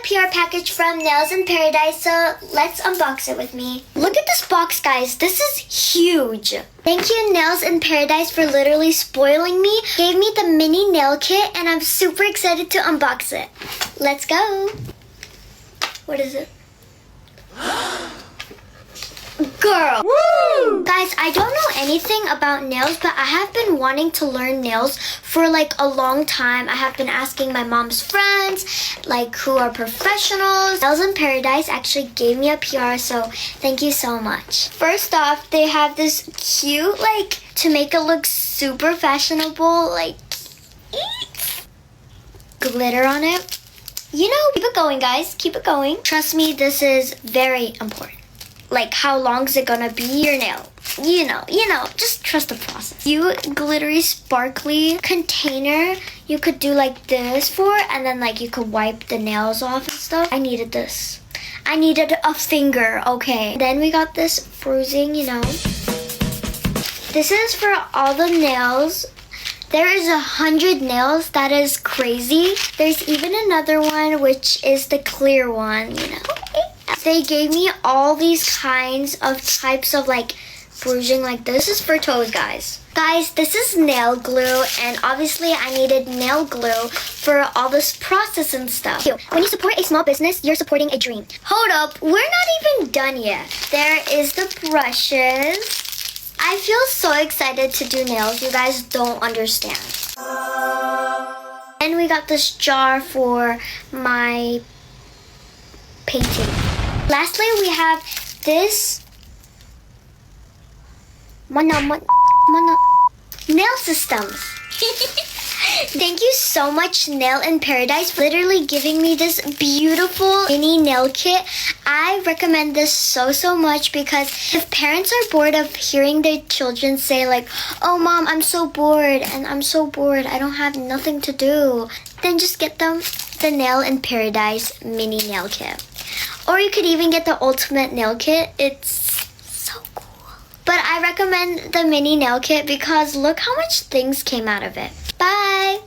PR package from Nails in Paradise, so let's unbox it with me. Look at this box, guys. This is huge. Thank you, Nails in Paradise, for literally spoiling me. Gave me the mini nail kit, and I'm super excited to unbox it. Let's go. What is it? Girl! Woo! Guys, I don't know anything about nails, but I have been wanting to learn nails for like a long time. I have been asking my mom's friends, like who are professionals. Nails in Paradise actually gave me a PR, so thank you so much. First off, they have this cute, like, to make it look super fashionable, like, glitter on it. You know, keep it going, guys. Keep it going. Trust me, this is very important. Like, how long is it gonna be your nail? You know, just trust the process. Cute, glittery, sparkly container you could do like this for, and then like you could wipe the nails off and stuff. I needed this. I needed a finger, okay. Then we got this bruising, you know. This is for all the nails. There is 100 nails. That is crazy. There's even another one, which is the clear one, you know. They gave me all these kinds of types of like bruising like this. This is for toes, guys. Guys, this is nail glue, and obviously I needed nail glue for all this process and stuff. When you support a small business, you're supporting a dream. Hold up, we're not even done yet. There is the brushes. I feel so excited to do nails. You guys don't understand. And we got this jar for my painting. Lastly, we have this nail systems. Thank you so much, Nail in Paradise, for literally giving me this beautiful mini nail kit. I recommend this so much, because if parents are bored of hearing their children say like, oh mom, I'm so bored, and I'm so bored, I don't have nothing to do, then just get them the Nail in Paradise mini nail kit. Or you could even get the ultimate nail kit. It's so cool. But I recommend the mini nail kit because look how much things came out of it. Bye!